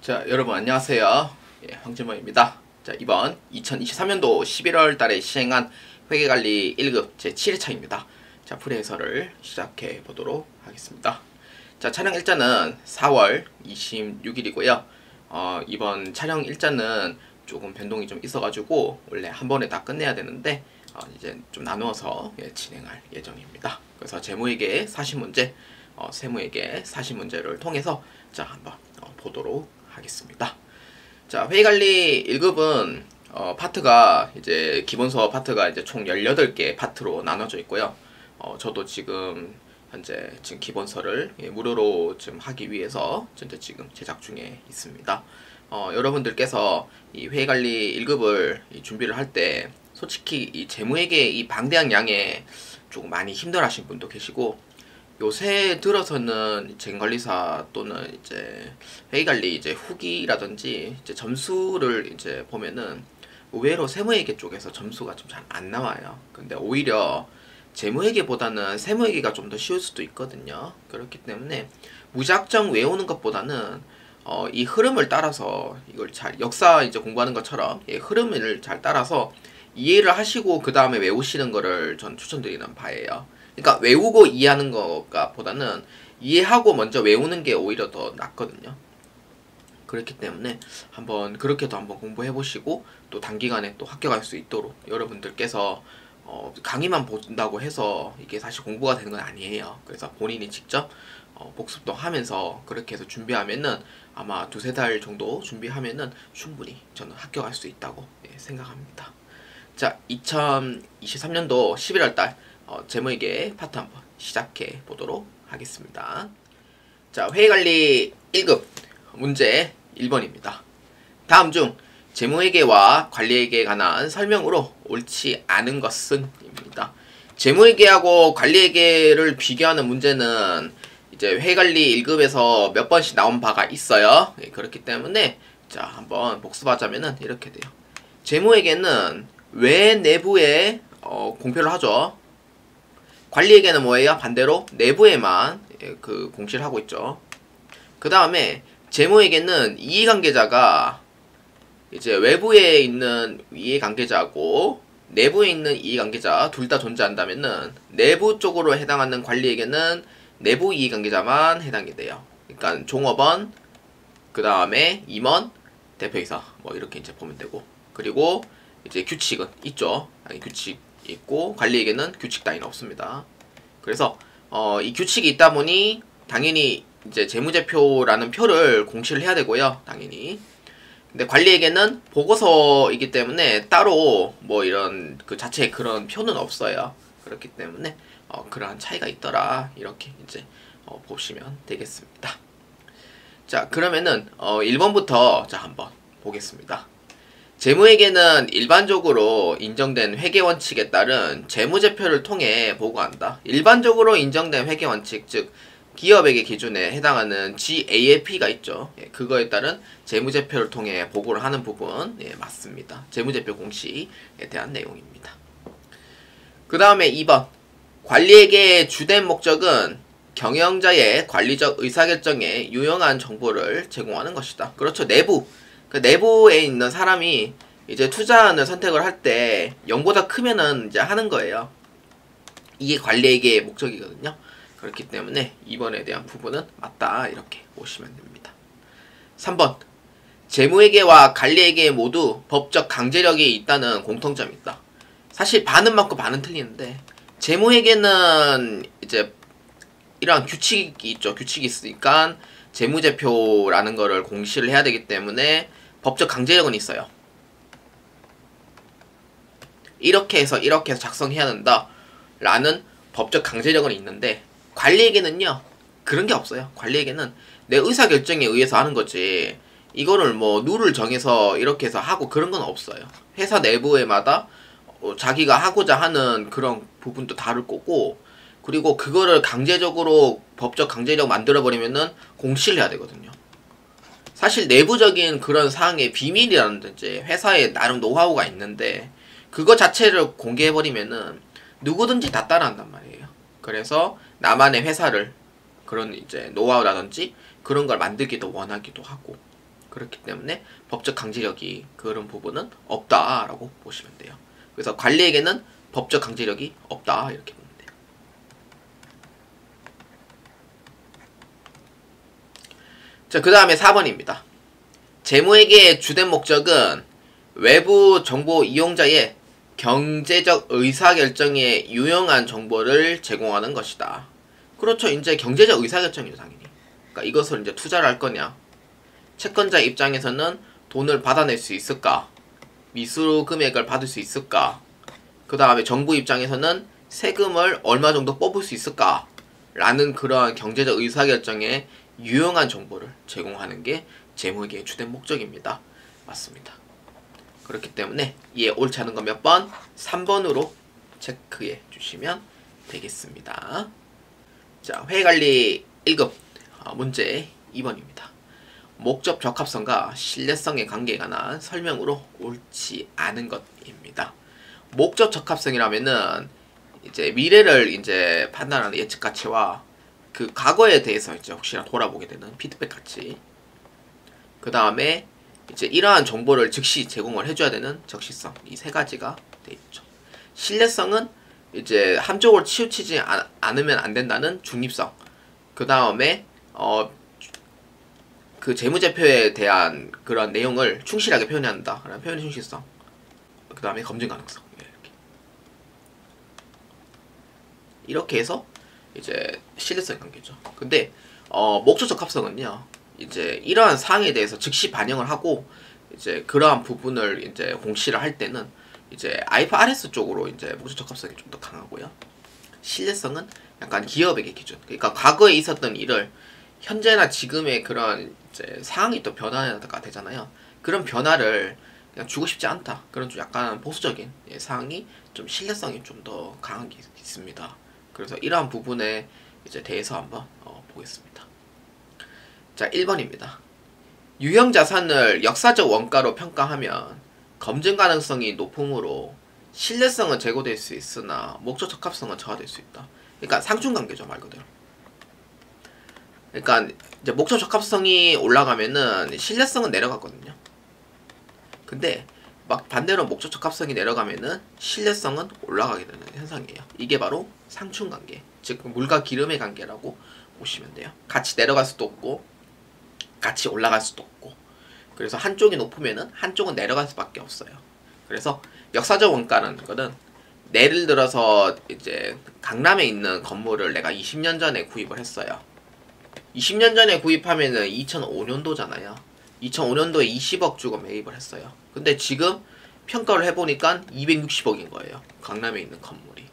자, 여러분 안녕하세요. 예, 황진모입니다. 자, 이번 2023년도 11월 달에 시행한 회계관리 1급 제7회차입니다. 자, 풀이해설을 시작해 보도록 하겠습니다. 자, 촬영 일자는 4월 26일이고요. 이번 촬영 일자는 조금 변동이 좀 있어가지고 원래 한 번에 다 끝내야 되는데 이제 좀 나누어서 진행할 예정입니다. 그래서 재무회계 40문제, 세무회계 40문제를 통해서 자, 한번 보도록 하겠습니다. 자, 회의관리 1급은 파트가 이제 기본서 파트가 이제 총 18개 파트로 나눠져 있고요. 저도 지금 현재 기본서를 무료로 지금 하기 위해서 현재 지금 제작 중에 있습니다. 여러분들께서 이 회의관리 1급을 준비를 할 때 솔직히 이 재무회계 이 방대한 양에 조금 많이 힘들어하신 분도 계시고, 요새 들어서는 쟁관리사 또는 이제 회의관리 이제 후기라든지 이제 점수를 이제 보면은 의외로 세무회계 쪽에서 점수가 좀 잘 안 나와요. 근데 오히려 재무회계보다는 세무회계가 좀 더 쉬울 수도 있거든요. 그렇기 때문에 무작정 외우는 것보다는 이 흐름을 따라서 이걸 잘 역사 이제 공부하는 것처럼 흐름을 잘 따라서 이해를 하시고 그 다음에 외우시는 거를 전 추천드리는 바예요. 그러니까 외우고 이해하는 것가 보다는 이해하고 먼저 외우는 게 오히려 더 낫거든요. 그렇기 때문에 그렇게도 한번 공부해 보시고 또 단기간에 또 합격할 수 있도록, 여러분들께서 강의만 본다고 해서 이게 사실 공부가 되는 건 아니에요. 그래서 본인이 직접 복습도 하면서 그렇게 해서 준비하면은 아마 2~3달 정도 준비하면은 충분히 저는 합격할 수 있다고 생각합니다. 자, 2023년도 11월달 재무회계 파트 한번 시작해 보도록 하겠습니다. 자, 회의관리 1급 문제 1번입니다. 다음 중 재무회계와 관리회계에 관한 설명으로 옳지 않은 것은? 입니다. 재무회계하고 관리회계를 비교하는 문제는 이제 회의관리 1급에서 몇 번씩 나온 바가 있어요. 그렇기 때문에 자, 한번 복습하자면은 이렇게 돼요. 재무회계는 외 내부에 공표를 하죠. 관리회계는 뭐예요? 반대로 내부에만 그 공시를 하고 있죠. 그 다음에 재무회계는 이해관계자가 이제 외부에 있는 이해관계자하고 내부에 있는 이해관계자 둘 다 존재한다면은 내부 쪽으로 해당하는 관리회계는 내부 이해관계자만 해당이 돼요. 그러니까 종업원, 그 다음에 임원, 대표이사 뭐 이렇게 이제 보면 되고, 그리고 이제 규칙은 있죠. 규칙 있고 관리에게는 규칙 따위는 없습니다. 그래서 이 규칙이 있다 보니 당연히 이제 재무제표라는 표를 공시를 해야 되고요. 당연히. 근데 관리에게는 보고서이기 때문에 따로 뭐 이런 그 자체의 그런 표는 없어요. 그렇기 때문에 그러한 차이가 있더라, 이렇게 이제 보시면 되겠습니다. 자, 그러면은 1번부터 자 한번 보겠습니다. 재무회계는 일반적으로 인정된 회계원칙에 따른 재무제표를 통해 보고한다. 일반적으로 인정된 회계원칙, 즉 기업회계 기준에 해당하는 GAAP가 있죠. 그거에 따른 재무제표를 통해 보고를 하는 부분 맞습니다. 재무제표 공시에 대한 내용입니다. 그 다음에 2번, 관리회계의 주된 목적은 경영자의 관리적 의사결정에 유용한 정보를 제공하는 것이다. 그렇죠. 그 내부에 있는 사람이 이제 투자하는 선택을 할 때 0보다 크면은 이제 하는 거예요. 이게 관리회계의 목적이거든요. 그렇기 때문에 2번에 대한 부분은 맞다, 이렇게 보시면 됩니다. 3번, 재무회계와 관리회계 모두 법적 강제력이 있다는 공통점이 있다. 사실 반은 맞고 반은 틀리는데, 재무회계는 이제 이러한 규칙이 있죠. 규칙이 있으니까 재무제표라는 거를 공시를 해야 되기 때문에 법적 강제력은 있어요. 이렇게 해서 작성해야 된다 라는 법적 강제력은 있는데, 관리회계는요 그런 게 없어요. 관리회계는 내 의사결정에 의해서 하는 거지, 이거를 뭐 룰을 정해서 이렇게 해서 하고 그런 건 없어요. 회사 내부에마다 자기가 하고자 하는 그런 부분도 다를 거고, 그리고 그거를 강제적으로 법적 강제력 만들어버리면은 공시를 해야 되거든요. 사실 내부적인 그런 사항의 비밀이라든지 회사에 나름 노하우가 있는데 그거 자체를 공개해버리면은 누구든지 다 따라한단 말이에요. 그래서 나만의 회사를 그런 이제 노하우라든지 그런 걸 만들기도 원하기도 하고, 그렇기 때문에 법적 강제력이 그런 부분은 없다라고 보시면 돼요. 그래서 관리에게는 법적 강제력이 없다 이렇게 보면 돼요. 자, 그 다음에 4번입니다. 재무회계의 주된 목적은 외부 정보 이용자의 경제적 의사결정에 유용한 정보를 제공하는 것이다. 그렇죠. 이제 경제적 의사결정이죠, 당연히. 그러니까 이것을 이제 투자를 할 거냐. 채권자 입장에서는 돈을 받아낼 수 있을까? 미수 금액을 받을 수 있을까? 그 다음에 정부 입장에서는 세금을 얼마 정도 뽑을 수 있을까? 라는 그러한 경제적 의사결정에 유용한 정보를 제공하는 게 재무회계의 주된 목적입니다. 맞습니다. 그렇기 때문에 이에 옳지 않은 건 몇 번? 3번으로 체크해 주시면 되겠습니다. 자, 회계관리 1급 문제 2번입니다. 목적 적합성과 신뢰성의 관계에 관한 설명으로 옳지 않은 것입니다. 목적 적합성이라면은 이제 미래를 이제 판단하는 예측 가치와 그 과거에 대해서 이제 혹시나 돌아보게 되는 피드백 가치. 그 다음에 이제 이러한 정보를 즉시 제공을 해줘야 되는 적시성. 이 세 가지가 돼 있죠. 신뢰성은 이제 한쪽으로 치우치지 않으면 안 된다는 중립성. 그 다음에 그 재무제표에 대한 그런 내용을 충실하게 표현해야 한다. 라는 표현의 충실성. 그 다음에 검증 가능성. 이렇게 해서 이제 신뢰성의 관계죠. 근데 목적 적합성은요. 이제 이러한 사항에 대해서 즉시 반영을 하고 이제 그러한 부분을 이제 공시를 할 때는 이제 IFRS 쪽으로 이제 목적 적합성이 좀 더 강하고요. 신뢰성은 약간 기업에게 기준. 그러니까 과거에 있었던 일을 현재나 지금의 그런 이제 상황이 또 변화가 되잖아요. 그런 변화를 그냥 주고 싶지 않다. 그런 좀 약간 보수적인 사항이 좀 신뢰성이 좀 더 강한 게 있습니다. 그래서 이러한 부분에 이제 대해서 한번 보겠습니다. 자, 1번입니다. 유형 자산을 역사적 원가로 평가하면 검증 가능성이 높으므로 신뢰성은 제고될 수 있으나 목적 적합성은 저하될 수 있다. 그러니까 상충관계죠, 말 그대로. 그러니까 이제 목적 적합성이 올라가면은 신뢰성은 내려가거든요. 근데 막 반대로 목적 적합성이 내려가면은 신뢰성은 올라가게 되는 현상이에요. 이게 바로 상충관계, 즉 물과 기름의 관계라고 보시면 돼요. 같이 내려갈 수도 없고 같이 올라갈 수도 없고. 그래서 한쪽이 높으면은 한쪽은 내려갈 수밖에 없어요. 그래서 역사적 원가라는 거는 예를 들어서 이제 강남에 있는 건물을 내가 20년 전에 구입을 했어요. 20년 전에 구입하면은 2005년도잖아요. 2005년도에 20억 주고 매입을 했어요. 근데 지금 평가를 해보니까 260억인 거예요. 강남에 있는 건물이.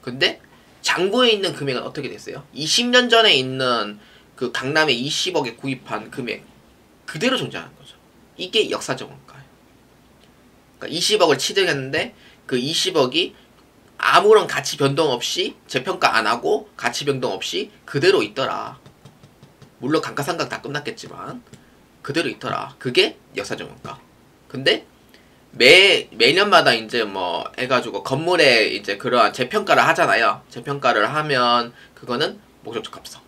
근데 장부에 있는 금액은 어떻게 됐어요? 20년 전에 있는 그 강남에 20억에 구입한 금액 그대로 존재하는 거죠. 이게 역사적 원가예요. 그러니까 20억을 취득했는데 그 20억이 아무런 가치 변동 없이 재평가 안 하고 가치 변동 없이 그대로 있더라. 물론 감가상각 다 끝났겠지만 그대로 있더라. 그게 역사적 원가. 근데 매년마다 이제 뭐 해가지고 건물에 이제 그러한 재평가를 하잖아요. 재평가를 하면 그거는 목적 적합성.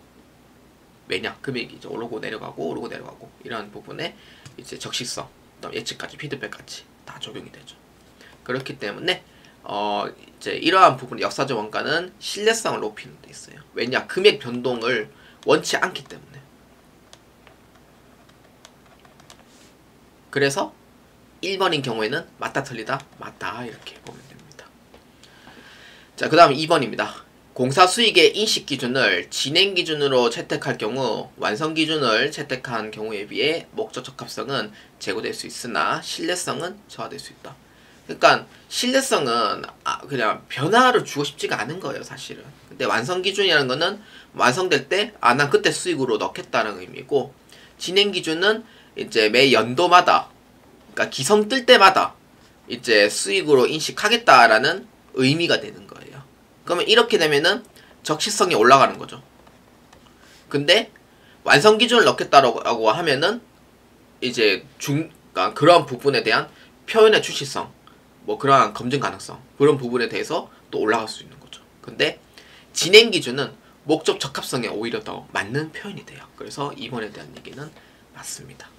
매년 금액이 이제 오르고 내려가고 이러한 부분에 이제 적시성, 그다음 예측까지 피드백까지 다 적용이 되죠. 그렇기 때문에 이제 이러한 부분 역사적 원가는 신뢰성을 높이는 데 있어요. 왜냐? 금액 변동을 원치 않기 때문에. 그래서 1번인 경우에는 맞다 틀리다 맞다 이렇게 보면 됩니다. 자, 그 다음 2번입니다. 공사 수익의 인식 기준을 진행 기준으로 채택할 경우 완성 기준을 채택한 경우에 비해 목적 적합성은 제고될 수 있으나 신뢰성은 저하될 수 있다. 그러니까 신뢰성은 그냥 변화를 주고 싶지가 않은 거예요, 사실은. 근데 완성 기준이라는 거는 완성될 때 난 그때 수익으로 넣겠다는 의미고, 진행 기준은 이제 매 연도마다, 그러니까 기성 뜰 때마다 이제 수익으로 인식하겠다라는 의미가 되는 거예요. 그러면 이렇게 되면은 적시성이 올라가는 거죠. 근데 완성 기준을 넣겠다라고 하면은 이제 그러니까 그러한 부분에 대한 표현의 출시성, 뭐 그러한 검증 가능성, 그런 부분에 대해서 또 올라갈 수 있는 거죠. 근데 진행 기준은 목적 적합성에 오히려 더 맞는 표현이 돼요. 그래서 2번에 대한 얘기는 맞습니다.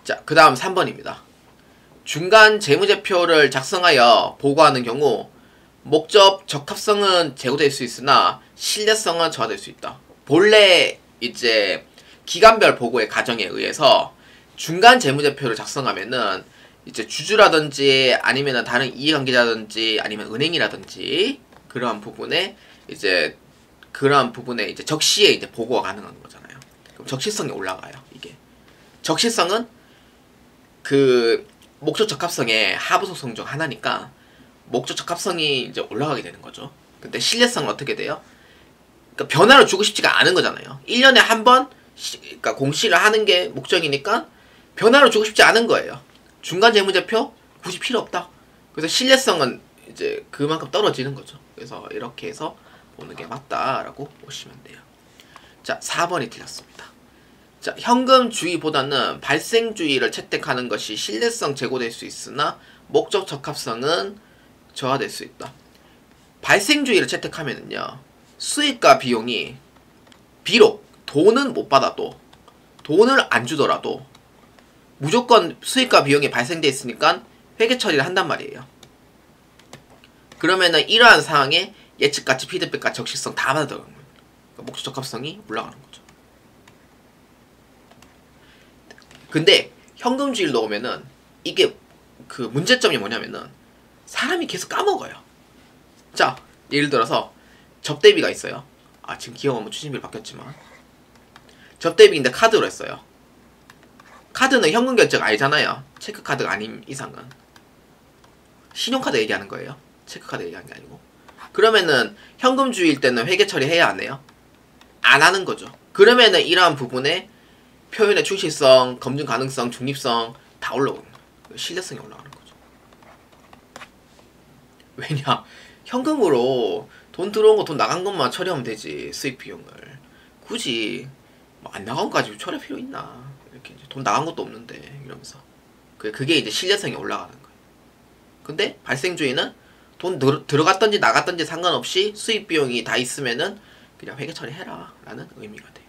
자, 그 다음 3번입니다. 중간 재무제표를 작성하여 보고하는 경우 목적 적합성은 제고될 수 있으나 신뢰성은 저하될 수 있다. 본래 이제 기간별 보고의 가정에 의해서 중간 재무제표를 작성하면은 이제 주주라든지 아니면은 다른 이해관계자든지 아니면 은행이라든지 그러한 부분에 이제 적시에 이제 보고가 가능한 거잖아요. 그럼 적시성이 올라가요. 이게 적시성은 그 목적 적합성의 하부 속성 중 하나니까 목적 적합성이 이제 올라가게 되는 거죠. 근데 신뢰성은 어떻게 돼요? 그러니까 변화를 주고 싶지가 않은 거잖아요. 1년에 한 번 그러니까 공시를 하는 게 목적이니까 변화를 주고 싶지 않은 거예요. 중간 재무제표 굳이 필요 없다. 그래서 신뢰성은 이제 그만큼 떨어지는 거죠. 그래서 이렇게 해서 보는 게 맞다라고 보시면 돼요. 자, 4번이 틀렸습니다. 자, 현금주의보다는 발생주의를 채택하는 것이 신뢰성 제고될 수 있으나 목적 적합성은 저하될 수 있다. 발생주의를 채택하면은요, 수익과 비용이 비록 돈은 못 받아도 돈을 안 주더라도 무조건 수익과 비용이 발생돼 있으니까 회계 처리를 한단 말이에요. 그러면은 이러한 상황에 예측가치, 피드백가치, 적시성 다 받아 들어가는 거예요. 그러니까 목적 적합성이 올라가는 거죠. 근데 현금주의를 넣으면은 이게 그 문제점이 뭐냐면은 사람이 계속 까먹어요. 자, 예를 들어서 접대비가 있어요. 아, 지금 기업은 추진비로 바뀌었지만 접대비인데 카드로 했어요. 카드는 현금 결제가 아니잖아요. 체크카드가 아닌 이상은. 신용카드 얘기하는 거예요. 체크카드 얘기하는 게 아니고. 그러면은 현금주의일 때는 회계 처리해야 안 해요? 안 하는 거죠. 그러면은 이러한 부분에 표현의 충실성, 검증 가능성, 중립성 다 올라오는 거예요. 신뢰성이 올라가는 거죠. 왜냐? 현금으로 돈 들어온 거 돈 나간 것만 처리하면 되지. 수익 비용을. 굳이 뭐 안 나간 것까지 처리할 필요 있나? 이렇게 이제 돈 나간 것도 없는데 이러면서 그게 이제 신뢰성이 올라가는 거예요. 근데 발생주의는 돈 들어갔던지 나갔던지 상관없이 수익 비용이 다 있으면은 그냥 회계 처리해라 라는 의미가 돼요.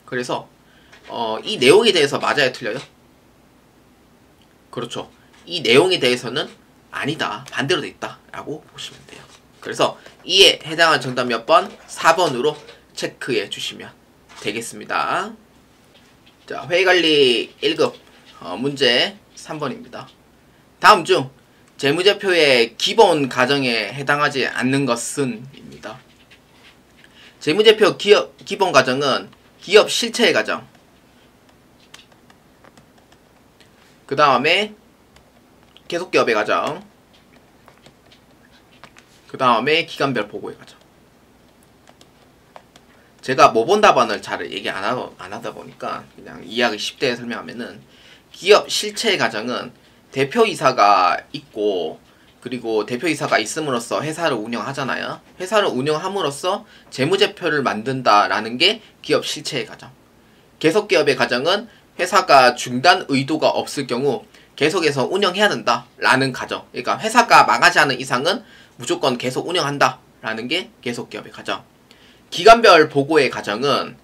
그래서 이 내용에 대해서 맞아요, 틀려요? 그렇죠. 이 내용에 대해서는 아니다, 반대로 돼 있다 라고 보시면 돼요. 그래서 이에 해당하는 정답 몇 번? 4번으로 체크해 주시면 되겠습니다. 자, 회계관리 1급 문제 3번입니다. 다음 중 재무제표의 기본 가정에 해당하지 않는 것은 입니다. 재무제표 기본 가정은 기업 실체의 가정, 그 다음에 계속기업의 가정, 그 다음에 기간별 보고의 가정. 제가 모본 답안을 잘 얘기 안 하다 보니까 그냥 이해하기 쉽게 설명하면은 기업 실체의 가정은 대표이사가 있고 그리고 대표이사가 있음으로써 회사를 운영하잖아요. 회사를 운영함으로써 재무제표를 만든다라는 게 기업 실체의 가정. 계속기업의 가정은 회사가 중단 의도가 없을 경우 계속해서 운영해야 된다라는 가정. 그러니까 회사가 망하지 않은 이상은 무조건 계속 운영한다라는 게 계속기업의 가정. 기간별 보고의 가정은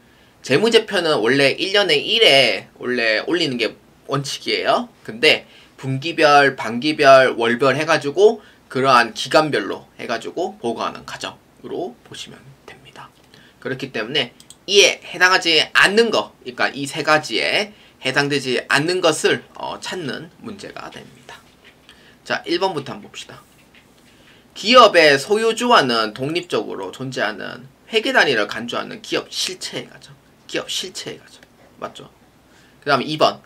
재무제표는 원래 1년에 1회 원래 올리는 게 원칙이에요. 근데 분기별, 반기별, 월별 해가지고 그러한 기간별로 해가지고 보고하는 가정으로 보시면 됩니다. 그렇기 때문에 이에 해당하지 않는 것, 그러니까 이 세 가지에 해당되지 않는 것을 찾는 문제가 됩니다. 자, 1번부터 한번 봅시다. 기업의 소유주와는 독립적으로 존재하는 회계단위를 간주하는 기업 실체의 가정. 기업 실체의 가정. 맞죠? 그 다음에 2번.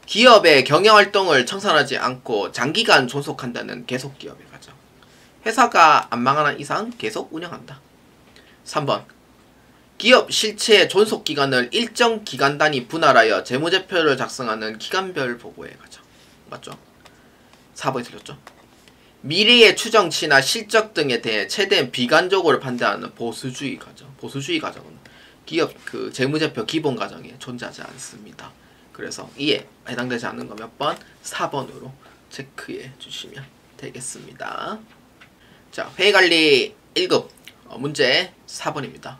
기업의 경영활동을 청산하지 않고 장기간 존속한다는 계속기업의 가정. 회사가 안 망하는 이상 계속 운영한다. 3번. 기업 실체의 존속기간을 일정 기간 단위 분할하여 재무제표를 작성하는 기간별 보고의 가정. 맞죠? 4번이 틀렸죠? 미래의 추정치나 실적 등에 대해 최대한 비관적으로 판단하는 보수주의 가정. 보수주의 가정은 기업 그 재무제표 기본 가정에 존재하지 않습니다. 그래서 이에 해당되지 않는 거 몇 번? 4번으로 체크해 주시면 되겠습니다. 자, 회계관리 1급 문제 4번입니다.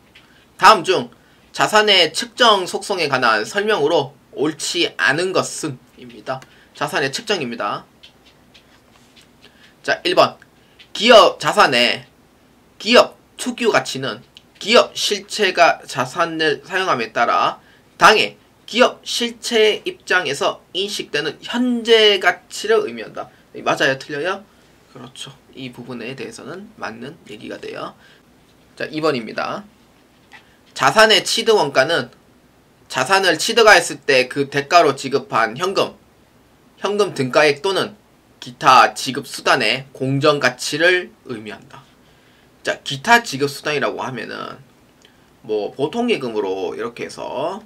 다음 중 자산의 측정 속성에 관한 설명으로 옳지 않은 것은 입니다. 자산의 측정입니다. 자, 1번. 기업 자산의 기업 투기 가치는 기업 실체가 자산을 사용함에 따라 당해 기업 실체 입장에서 인식되는 현재 가치를 의미한다. 맞아요? 틀려요? 그렇죠. 이 부분에 대해서는 맞는 얘기가 돼요. 자, 2번입니다. 자산의 취득 원가는 자산을 취득하였을 때 그 대가로 지급한 현금 등가액 또는 기타 지급 수단의 공정 가치를 의미한다. 자, 기타 지급 수단이라고 하면은 뭐 보통 예금으로 이렇게 해서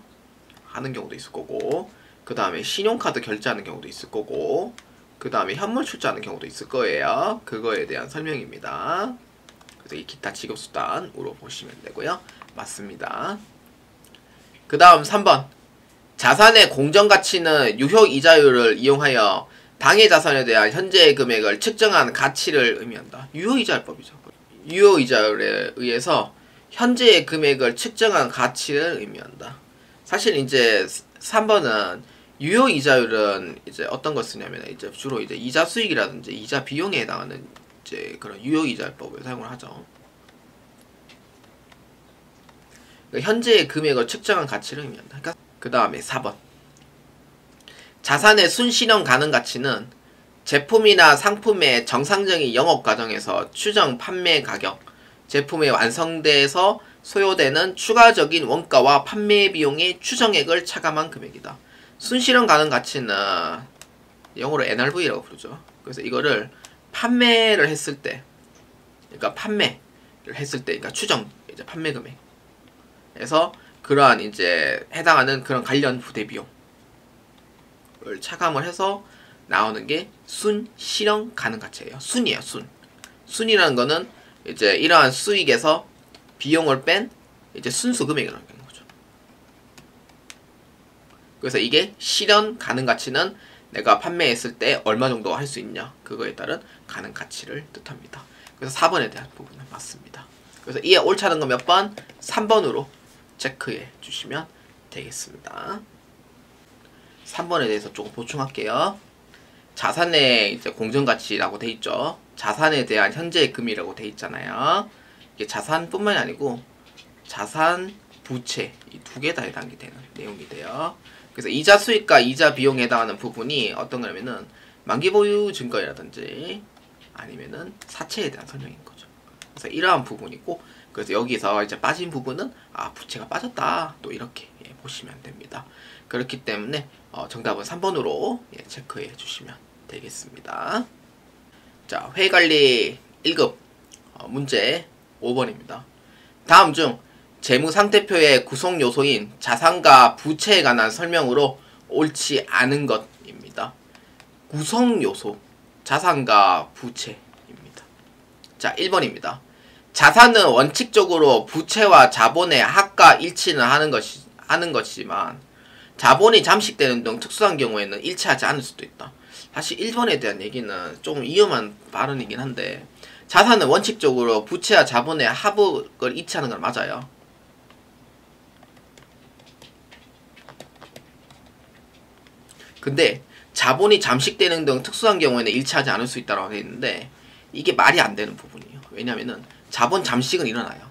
하는 경우도 있을 거고, 그 다음에 신용카드 결제하는 경우도 있을 거고, 그 다음에 현물 출자하는 경우도 있을 거예요. 그거에 대한 설명입니다. 그래서 이 기타 지급 수단으로 보시면 되고요. 맞습니다. 그 다음 3번. 자산의 공정가치는 유효이자율을 이용하여 당해 자산에 대한 현재 금액을 측정한 가치를 의미한다. 유효이자율법이죠. 유효이자율에 의해서 현재의 금액을 측정한 가치를 의미한다. 사실 이제 3번은 유효이자율은 이제 어떤 걸 쓰냐면 이제 주로 이제 이자 수익이라든지 이자 비용에 해당하는 이제 그런 유효이자율법을 사용을 하죠. 그러니까 현재의 금액을 측정한 가치를 의미한다. 그러니까 그 다음에 4번. 자산의 순실현 가능 가치는 제품이나 상품의 정상적인 영업 과정에서 추정 판매 가격, 제품의 완성돼서 소요되는 추가적인 원가와 판매 비용의 추정액을 차감한 금액이다. 순실현 가능 가치는 영어로 NRV라고 부르죠. 그래서 이거를 판매를 했을 때, 그러니까 판매를 했을 때, 그러니까 추정 이제 판매 금액. 그래서 그러한 이제 해당하는 그런 관련 부대 비용을 차감을 해서 나오는 게 순실현 가능 가치예요. 순이에요, 순. 순이라는 거는 이제 이러한 수익에서 비용을 뺀 이제 순수 금액이라는 거죠. 그래서 이게 실현 가능 가치는 내가 판매했을 때 얼마 정도 할 수 있냐, 그거에 따른 가능 가치를 뜻합니다. 그래서 4번에 대한 부분은 맞습니다. 그래서 이에 옳다는 거 몇 번? 3번으로 체크해 주시면 되겠습니다. 3번에 대해서 조금 보충할게요. 자산의 이제 공정가치라고 돼 있죠. 자산에 대한 현재의 금이라고 돼 있잖아요. 이게 자산뿐만이 아니고 자산, 부채 이 두 개 다 해당이 되는 내용이 돼요. 그래서 이자 수익과 이자 비용에 해당하는 부분이 어떤 거냐면은 만기 보유 증거라든지 아니면은 사채에 대한 설명인 거죠. 그래서 이러한 부분이고, 그래서 여기서 이제 빠진 부분은 부채가 빠졌다, 또 이렇게 보시면 됩니다. 그렇기 때문에 정답은 3번으로 체크해 주시면 되겠습니다. 자, 회계관리 1급 문제 5번입니다. 다음 중 재무상태표의 구성 요소인 자산과 부채에 관한 설명으로 옳지 않은 것입니다. 구성 요소, 자산과 부채입니다. 자, 1번입니다. 자산은 원칙적으로 부채와 자본의 합과 일치는 하는 것이지만 자본이 잠식되는 등 특수한 경우에는 일치하지 않을 수도 있다. 사실 1번에 대한 얘기는 조금 위험한 발언이긴 한데, 자산은 원칙적으로 부채와 자본의 합을 일치하는 건 맞아요. 근데 자본이 잠식되는 등 특수한 경우에는 일치하지 않을 수 있다고 되어 있는데, 이게 말이 안 되는 부분이에요. 왜냐면은 자본 잠식은 일어나요.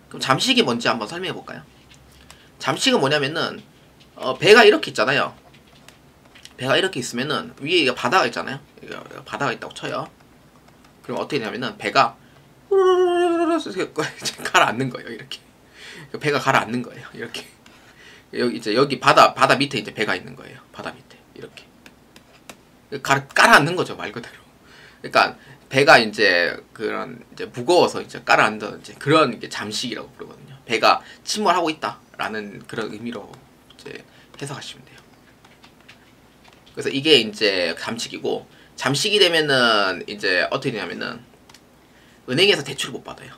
그럼 잠식이 뭔지 한번 설명해 볼까요? 잠식은 뭐냐면은 배가 이렇게 있잖아요. 배가 이렇게 있으면은 위에 바다가 있잖아요. 바다가 있다고 쳐요. 그럼 어떻게 되냐면은 배가 가라앉는 거예요. 이렇게 배가 가라앉는 거예요. 이렇게 여기 바다 밑에 이제 배가 있는 거예요. 바다 밑에 이렇게 깔아앉는 거죠, 말 그대로. 그러니까 배가 이제 그런 이제 무거워서 이제 깔아앉는 이제 그런 게 잠식이라고 부르거든요. 배가 침몰하고 있다라는 그런 의미로 이제 해석하시면 돼요. 그래서 이게 이제 잠식이고, 잠식이 되면은 이제 어떻게 되냐면은 은행에서 대출을 못 받아요.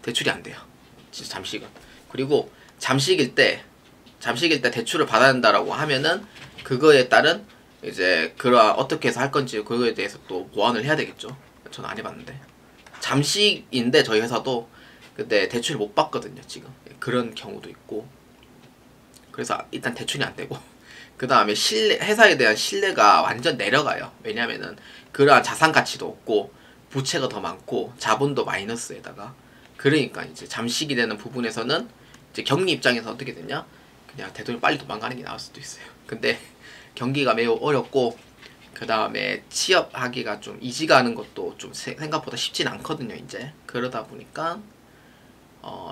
대출이 안 돼요. 진짜 잠식은. 그리고 잠식일 때 대출을 받아야 한다라고 하면은 그거에 따른 이제 그런 어떻게 해서 할 건지 그거에 대해서 또 보완을 해야 되겠죠. 저는 안 해봤는데. 잠식인데 저희 회사도 근데 대출을 못 받거든요, 지금. 그런 경우도 있고. 그래서 일단 대출이 안 되고 그 다음에 회사에 대한 신뢰가 완전 내려가요. 왜냐면은 그러한 자산 가치도 없고 부채가 더 많고 자본도 마이너스에다가 그러니까 이제 잠식이 되는 부분에서는 이제 경리 입장에서 어떻게 되냐? 그냥 대통령 빨리 도망가는 게 나을 수도 있어요. 근데 경기가 매우 어렵고 그 다음에 취업하기가 좀 이지가 하는 것도 좀 생각보다 쉽진 않거든요. 이제 그러다 보니까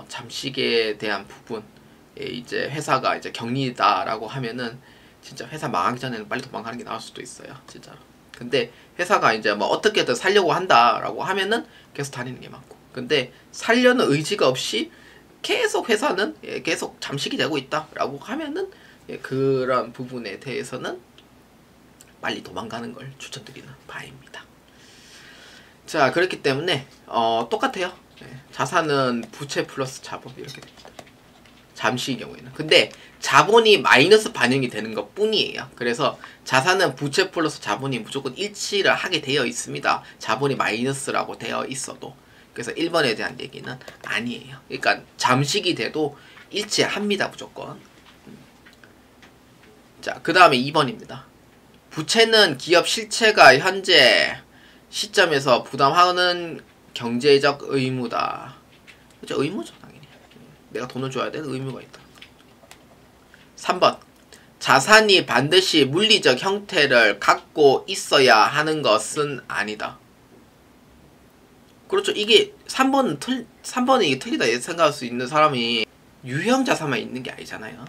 잠식에 대한 부분 이제 회사가 이제 격리다라고 하면은 진짜 회사 망하기 전에는 빨리 도망가는 게 나을 수도 있어요. 진짜로. 근데 회사가 이제 뭐 어떻게든 살려고 한다라고 하면은 계속 다니는 게 맞고, 근데 살려는 의지가 없이 계속 회사는 계속 잠식이 되고 있다라고 하면은 그런 부분에 대해서는 빨리 도망가는 걸 추천드리는 바입니다. 자, 그렇기 때문에 똑같아요. 자산은 부채 플러스 자본 이렇게 됩니다. 잠시의 경우에는. 근데 자본이 마이너스 반영이 되는 것 뿐이에요. 그래서 자산은 부채 플러스 자본이 무조건 일치를 하게 되어 있습니다. 자본이 마이너스라고 되어 있어도. 그래서 1번에 대한 얘기는 아니에요. 그러니까 잠식이 돼도 일치합니다. 무조건. 자, 그 다음에 2번입니다. 부채는 기업 실체가 현재 시점에서 부담하는 경제적 의무다. 그렇죠? 의무죠, 당연히. 내가 돈을 줘야 되는 의무가 있다. 3번. 자산이 반드시 물리적 형태를 갖고 있어야 하는 것은 아니다. 그렇죠. 이게 3번은 이게 틀리다 생각할 수 있는 사람이 유형 자산만 있는 게 아니잖아요.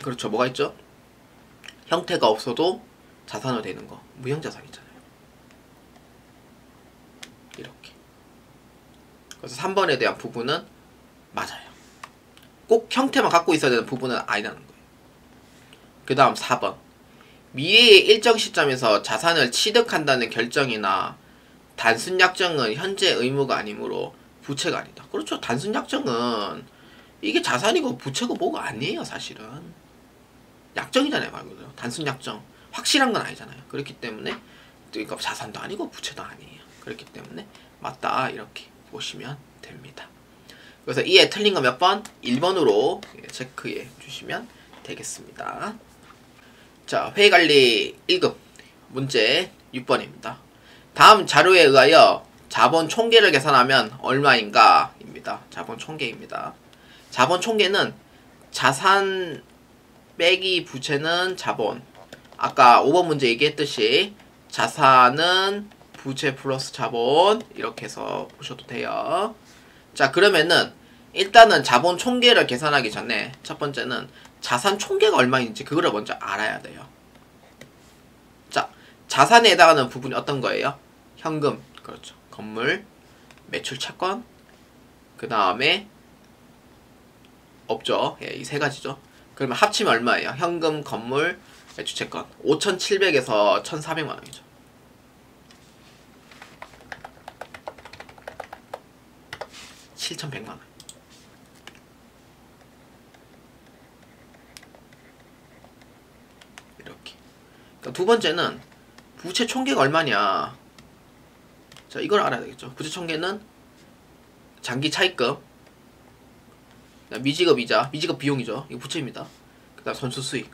그렇죠. 뭐가 있죠? 형태가 없어도 자산으로 되는 거. 무형 자산이잖아요. 이렇게. 그래서 3번에 대한 부분은 맞아요. 꼭 형태만 갖고 있어야 되는 부분은 아니라는 거예요. 그 다음 4번. 미래의 일정 시점에서 자산을 취득한다는 결정이나 단순 약정은 현재 의무가 아니므로 부채가 아니다. 그렇죠. 단순 약정은 이게 자산이고 부채고 뭐가 아니에요. 사실은. 약정이잖아요. 말 그대로. 단순 약정. 확실한 건 아니잖아요. 그렇기 때문에 그러니까 자산도 아니고 부채도 아니에요. 그렇기 때문에 맞다 이렇게 보시면 됩니다. 그래서 이에 틀린 거 몇 번? 1번으로 체크해 주시면 되겠습니다. 자, 회계관리 1급 문제 6번입니다. 다음 자료에 의하여 자본 총계를 계산하면 얼마인가? 입니다. 자본 총계입니다. 자본 총계는 자산 빼기 부채는 자본. 아까 5번 문제 얘기했듯이 자산은 부채 플러스 자본 이렇게 해서 보셔도 돼요. 자, 그러면은 일단은 자본 총계를 계산하기 전에 첫 번째는 자산 총계가 얼마인지 그거를 먼저 알아야 돼요. 자, 자산에 해당하는 부분이 어떤 거예요? 현금, 그렇죠. 건물, 매출 채권, 그 다음에 없죠. 예, 이 세 가지죠. 그러면 합치면 얼마예요? 현금, 건물, 매출 채권. 5,700에서 1,400만 원이죠. (7,100만 원). 이렇게. 그러니까 두 번째는 부채 총계가 얼마냐. 자, 이걸 알아야 되겠죠. 부채 총계는 장기 차입금, 미지급 이자, 미지급 비용이죠. 이거 부채입니다. 그 다음 선수 수익.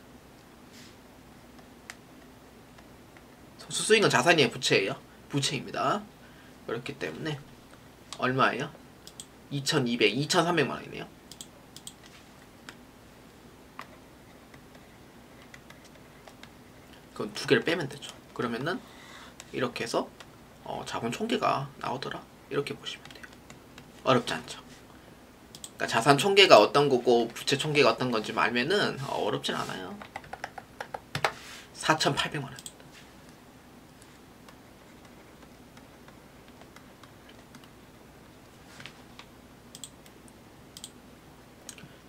선수 수익은 자산이에요, 부채예요? 부채입니다. 그렇기 때문에 얼마예요? 2,200, 2,300만 원이네요. 그건 두 개를 빼면 되죠. 그러면은 이렇게 해서 자본 총계가 나오더라. 이렇게 보시면 돼요. 어렵지 않죠. 그러니까 자산 총계가 어떤 거고 부채 총계가 어떤 건지 알면은 어렵진 않아요. 4,800만 원.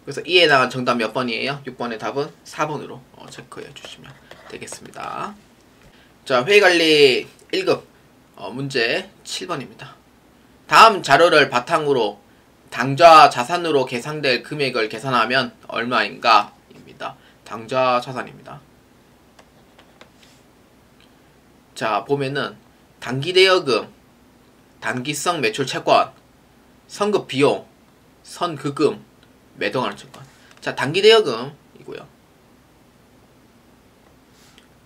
그래서 이에 해당한 정답 몇 번이에요? 6번의 답은 4번으로 체크해 주시면 되겠습니다. 자, 회계관리 1급 문제 7번입니다. 다음 자료를 바탕으로 당좌 자산으로 계산될 금액을 계산하면 얼마인가? 입니다. 당좌 자산입니다. 자, 보면은 단기대여금, 단기성 매출 채권, 선급 비용, 선급금, 매도하는 채권. 자, 자, 단기대여금이고요.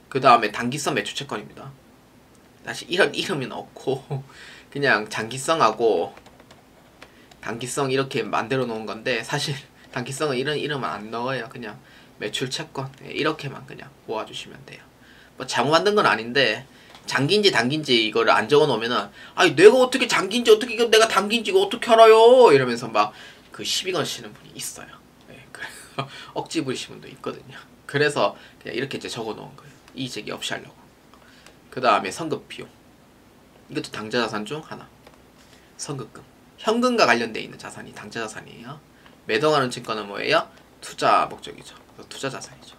그 다음에 단기성 매출채권입니다. 사실 이런 이름이 넣고 그냥 장기성하고 단기성 이렇게 만들어 놓은 건데, 사실 단기성은 이런 이름은 안 넣어요. 그냥 매출채권 이렇게만 그냥 모아주시면 돼요. 뭐 잘못 만든 건 아닌데, 장기인지 단기인지 이거를 안 적어 놓으면은, 아니 내가 어떻게 장기인지 어떻게 이거 내가 단기인지 이거 어떻게 알아요 이러면서 막 그 시비 거시는 분이 있어요. 그래서 억지 부리시는 분도 있거든요. 그래서 그냥 이렇게 이제 적어 놓은 거예요. 이의제기 없이 하려고. 그 다음에 선급 비용, 이것도 당좌자산 중 하나. 선급금, 현금과 관련되어 있는 자산이 당좌자산이에요. 매도하는 증권은 뭐예요? 투자 목적이죠. 투자 자산이죠.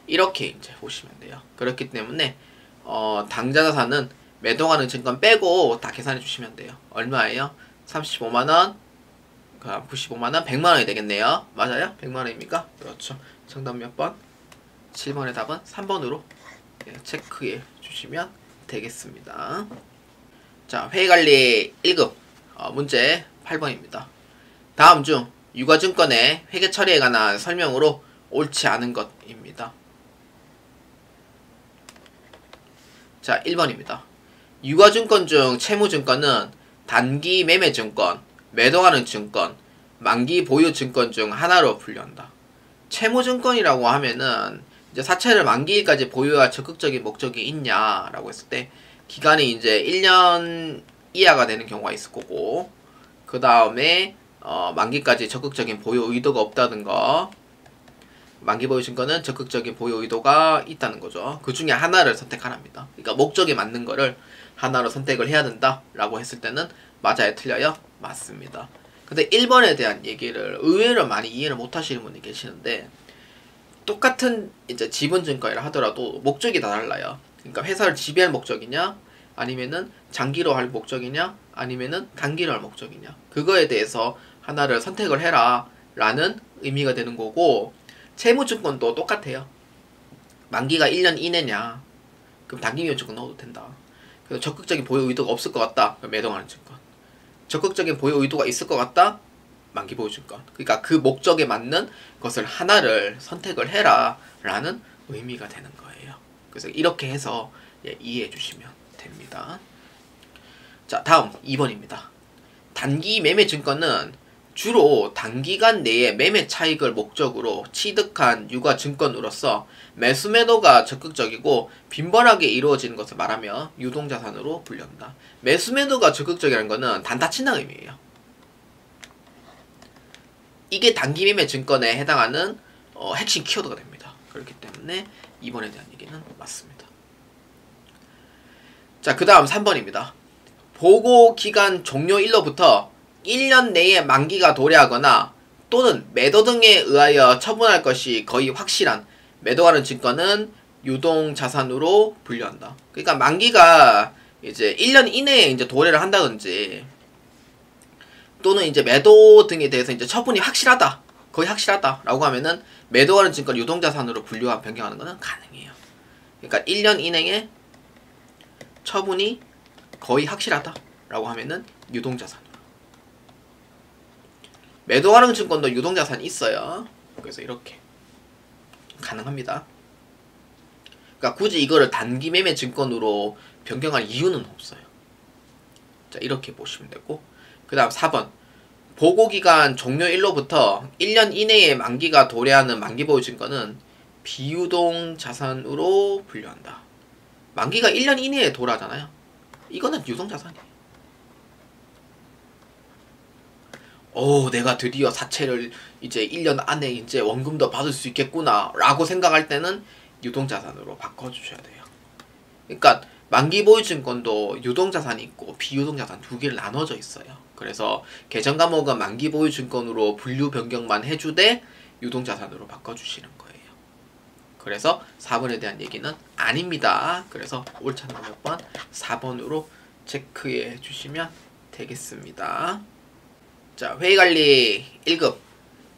이렇게 이제 보시면 돼요. 그렇기 때문에 당좌자산은 매도하는 증권 빼고 다 계산해 주시면 돼요. 얼마예요? 35만원, 95만원, 100만원이 되겠네요. 맞아요? 100만원입니까? 그렇죠. 정답 몇 번? 7번의 답은 3번으로 체크해 주시면 되겠습니다. 자, 회계관리 1급 문제 8번입니다. 다음 중 유가증권의 회계 처리에 관한 설명으로 옳지 않은 것입니다. 자, 1번입니다. 유가증권 중 채무증권은 단기 매매증권, 매도하는 증권, 만기 보유증권 중 하나로 분류한다. 채무증권이라고 하면은 이제 사채를 만기일까지 보유할 적극적인 목적이 있냐라고 했을 때 기간이 이제 1년 이하가 되는 경우가 있을 거고, 그 다음에 만기까지 적극적인 보유 의도가 없다는 거, 만기 보유 증권은 적극적인 보유 의도가 있다는 거죠. 그 중에 하나를 선택하랍니다. 그러니까 목적에 맞는 거를 하나로 선택을 해야 된다라고 했을 때는 맞아요, 틀려요? 맞습니다. 근데 1번에 대한 얘기를 의외로 많이 이해를 못 하시는 분이 계시는데, 똑같은 이제 지분증권이라 하더라도 목적이 다 달라요. 그러니까 회사를 지배할 목적이냐, 아니면은 장기로 할 목적이냐, 아니면은 단기로 할 목적이냐, 그거에 대해서 하나를 선택을 해라 라는 의미가 되는 거고, 채무증권도 똑같아요. 만기가 1년 이내냐, 그럼 단기미유증권 넣어도 된다. 그래서 적극적인 보유 의도가 없을 것 같다, 그럼 매도하는 증권. 적극적인 보유 의도가 있을 것 같다, 만기 보유증권. 그러니까 그 목적에 맞는 것을 하나를 선택을 해라 라는 의미가 되는 거예요. 그래서 이렇게 해서 이해해 주시면 됩니다. 자, 다음 2번입니다. 단기 매매 증권은 주로 단기간 내에 매매 차익을 목적으로 취득한 유가증권으로서 매수매도가 적극적이고 빈번하게 이루어지는 것을 말하며 유동자산으로 분류한다. 매수매도가 적극적이라는 것은 단타친다는 의미예요. 이게 단기 매매 증권에 해당하는 핵심 키워드가 됩니다. 그렇기 때문에 2번에 대한 얘기는 맞습니다. 자, 그 다음 3번입니다. 보고기간 종료일로부터 1년 내에 만기가 도래하거나 또는 매도 등에 의하여 처분할 것이 거의 확실한 매도하는 증권은 유동자산으로 분류한다. 그러니까 만기가 이제 1년 이내에 이제 도래를 한다든지, 또는 이제 매도 등에 대해서 이제 처분이 확실하다, 거의 확실하다 라고 하면은 매도하는 증권 유동자산으로 분류와 변경하는 것은 가능해요. 그러니까 1년 이내에 처분이 거의 확실하다 라고 하면은 유동자산으로. 매도하는 증권도 유동자산이 있어요. 그래서 이렇게 가능합니다. 그러니까 굳이 이거를 단기 매매 증권으로 변경할 이유는 없어요. 자, 이렇게 보시면 되고, 그 다음 4번. 보고기간 종료일로부터 1년 이내에 만기가 도래하는 만기보유 증권은 비유동자산으로 분류한다. 만기가 1년 이내에 도래하잖아요. 이거는 유동자산이에요. 내가 드디어 사채를 이제 1년 안에 이제 원금도 받을 수 있겠구나 라고 생각할 때는 유동자산으로 바꿔주셔야 돼요. 그러니까 만기보유증권도 유동자산이 있고 비유동자산 두 개를 나눠져 있어요. 그래서 개정 과목은 만기보유증권으로 분류 변경만 해주되 유동자산으로 바꿔주시는 거예요. 그래서 4번에 대한 얘기는 아닙니다. 그래서 옳지 않은 몇 번? 4번으로 체크해 주시면 되겠습니다. 자, 회의관리 1급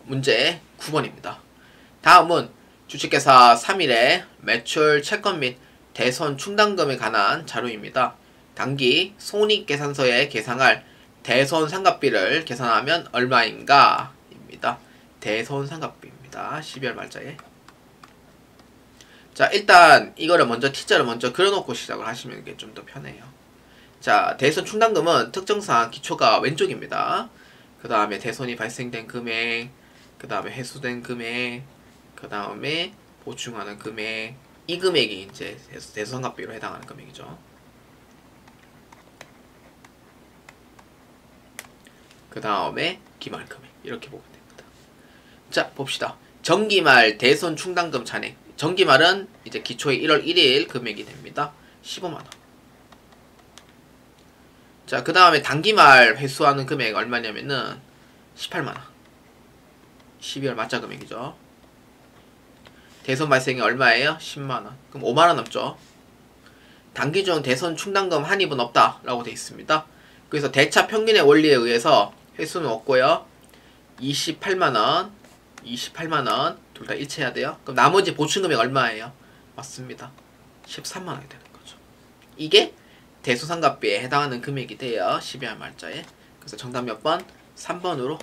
문제 9번입니다. 다음은 주식회사 3일의 매출 채권 및 대손 충당금에 관한 자료입니다. 단기 손익계산서에 계상할 대손 상각비를 계산하면 얼마인가? 대손상각비입니다. 12월 말자에. 자, 일단 이거를 먼저 T자를 먼저 그려놓고 시작을 하시면 이게 좀 더 편해요. 자, 대손 충당금은 특정상 기초가 왼쪽입니다. 그 다음에 대손이 발생된 금액, 그 다음에 회수된 금액, 그 다음에 보충하는 금액, 이 금액이 이제 대손상각비로 해당하는 금액이죠. 그 다음에 기말 금액, 이렇게 보면 됩니다. 자, 봅시다. 정기말 대손 충당금 잔액. 정기말은 이제 기초의 1월 1일 금액이 됩니다. 15만원. 자, 그 다음에 단기말 회수하는 금액 얼마냐면은 18만원. 12월 맞자 금액이죠. 대손 발생이 얼마예요? 10만원. 그럼 5만원 남죠. 단기 중 대손 충당금 한입은 없다 라고 되어 있습니다. 그래서 대차 평균의 원리에 의해서 회수는 없고요. 28만원, 28만원 둘 다 일치해야 돼요. 그럼 나머지 보충금액 얼마예요? 맞습니다. 13만원이 되는 거죠. 이게 대손상각비에 해당하는 금액이 돼요. 12월 말자에. 그래서 정답 몇 번? 3번으로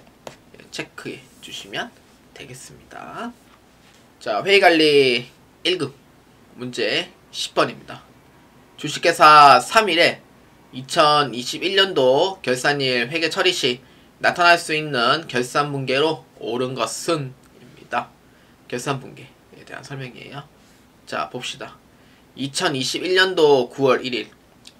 체크해 주시면 되겠습니다. 자, 회의관리 1급 문제 10번입니다. 주식회사 3일에 2021년도 결산일 회계 처리 시 나타날 수 있는 결산분계로 옳은 것은? 입니다. 결산분계에 대한 설명이에요. 자, 봅시다. 2021년도 9월 1일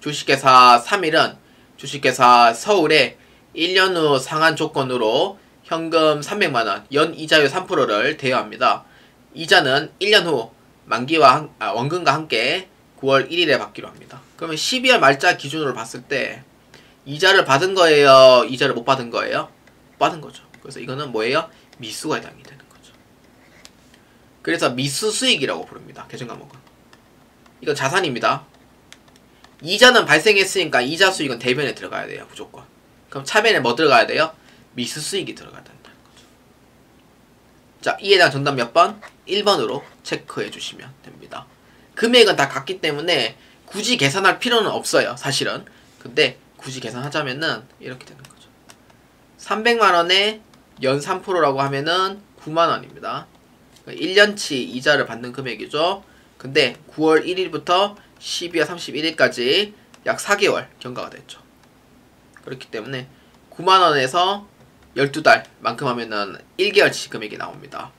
주식회사 3일은 주식회사 서울에 1년 후 상한 조건으로 현금 300만원, 연이자율 3%를 대여합니다. 이자는 1년 후 만기와 원금과 함께 9월 1일에 받기로 합니다. 그러면 12월 말자 기준으로 봤을 때 이자를 받은 거예요? 이자를 못 받은 거예요? 못 받은 거죠. 그래서 이거는 뭐예요? 미수가 해당이 되는 거죠. 그래서 미수 수익이라고 부릅니다. 계정 과목은. 이건 자산입니다. 이자는 발생했으니까 이자 수익은 대변에 들어가야 돼요. 무조건. 그럼 차변에 뭐 들어가야 돼요? 미수 수익이 들어가야 된다는 거죠. 자, 이에 대한 정답 몇 번? 1번으로 체크해 주시면 됩니다. 금액은 다 같기 때문에 굳이 계산할 필요는 없어요. 사실은. 근데 굳이 계산하자면은 이렇게 되는 거죠. 300만원에 연 3%라고 하면은 9만원입니다. 1년치 이자를 받는 금액이죠. 근데 9월 1일부터 12월 31일까지 약 4개월 경과가 됐죠. 그렇기 때문에 9만원에서 12달 만큼 하면은 1개월치 금액이 나옵니다.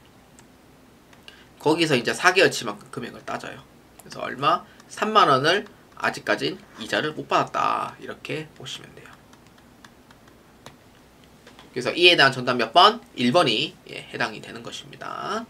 거기서 이제 4개월치만큼 금액을 따져요. 그래서 얼마? 3만원을 아직까진 이자를 못 받았다. 이렇게 보시면 돼요. 그래서 이에 대한 정답 몇 번? 1번이 해당이 되는 것입니다.